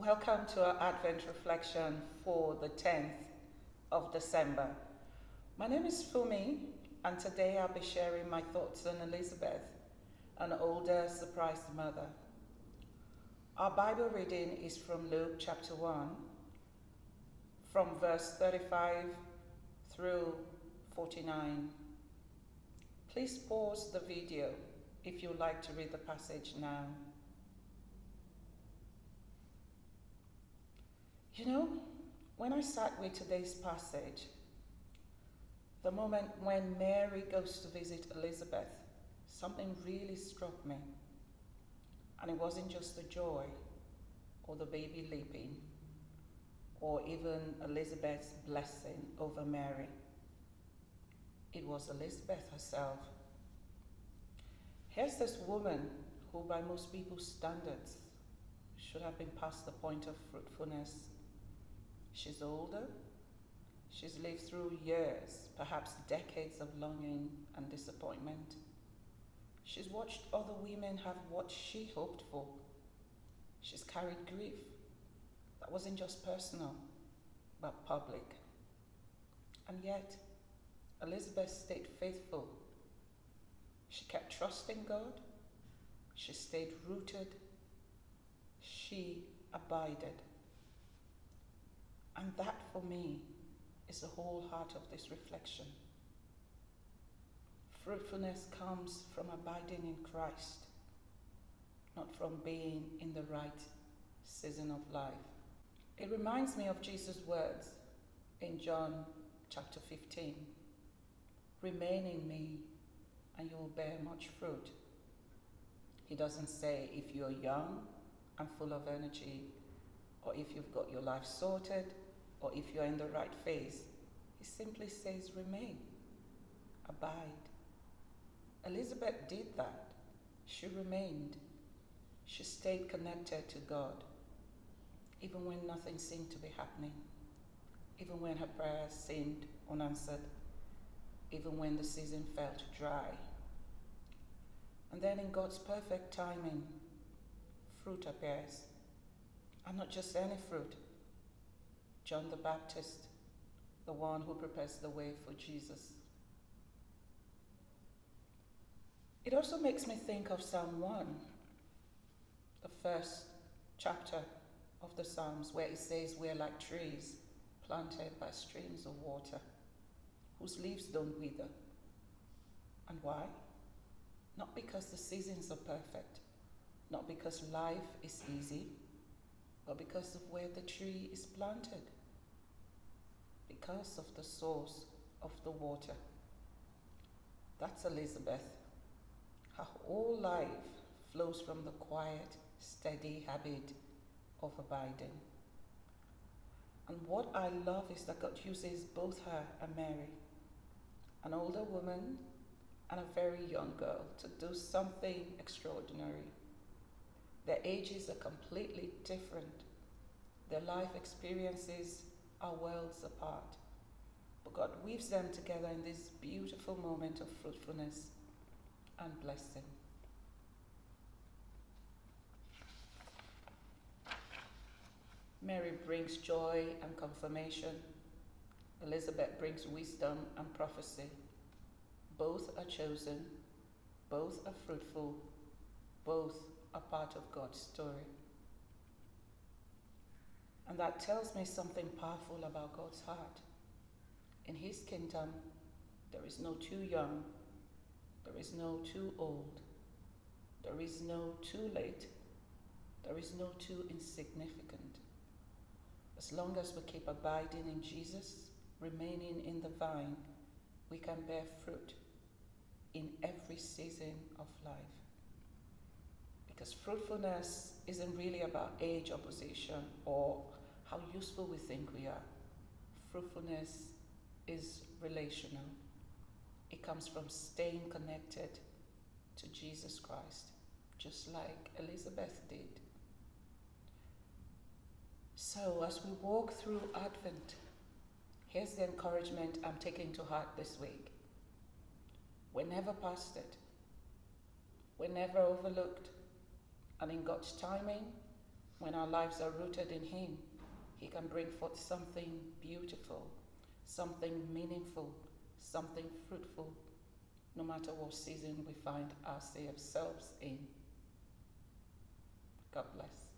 Welcome to our Advent reflection for the 10th of December. My name is Funmi, and today I'll be sharing my thoughts on Elizabeth, an older, surprised mother. Our Bible reading is from Luke chapter 1, from verse 35 through 49. Please pause the video if you'd like to read the passage now. You know, when I sat with today's passage, the moment when Mary goes to visit Elizabeth, something really struck me. And it wasn't just the joy or the baby leaping or even Elizabeth's blessing over Mary. It was Elizabeth herself. Here's this woman who by most people's standards should have been past the point of fruitfulness. She's older. She's lived through years, perhaps decades of longing and disappointment. She's watched other women have what she hoped for. She's carried grief that wasn't just personal, but public. And yet, Elizabeth stayed faithful. She kept trusting God. She stayed rooted. She abided. And that, for me, is the whole heart of this reflection. Fruitfulness comes from abiding in Christ, not from being in the right season of life. It reminds me of Jesus' words in John chapter 15. Remain in me and you will bear much fruit. He doesn't say if you're young and full of energy, or if you've got your life sorted, or if you're in the right phase. He simply says, remain, abide. Elizabeth did that. She remained. She stayed connected to God, even when nothing seemed to be happening, even when her prayers seemed unanswered, even when the season felt dry. And then in God's perfect timing, fruit appears. And not just any fruit. John the Baptist, the one who prepares the way for Jesus. It also makes me think of Psalm 1, the first chapter of the Psalms, where it says we're like trees planted by streams of water, whose leaves don't wither. And why? Not because the seasons are perfect, not because life is easy, but because of where the tree is planted, because of the source of the water. That's Elizabeth. Her whole life flows from the quiet, steady habit of abiding. And what I love is that God uses both her and Mary, an older woman and a very young girl, to do something extraordinary. Their ages are completely different. Their life experiences are worlds apart. But God weaves them together in this beautiful moment of fruitfulness and blessing. Mary brings joy and confirmation. Elizabeth brings wisdom and prophecy. Both are chosen. Both are fruitful. Both a part of God's story. And that tells me something powerful about God's heart. In His kingdom, there is no too young, there is no too old, there is no too late, there is no too insignificant. As long as we keep abiding in Jesus, remaining in the vine, we can bear fruit in every season of life. Because fruitfulness isn't really about age or position or how useful we think we are. Fruitfulness is relational. It comes from staying connected to Jesus Christ, just like Elizabeth did. So as we walk through Advent, here's the encouragement I'm taking to heart this week. We're never past it. We're never overlooked. And in God's timing, when our lives are rooted in Him, He can bring forth something beautiful, something meaningful, something fruitful, no matter what season we find ourselves in. God bless.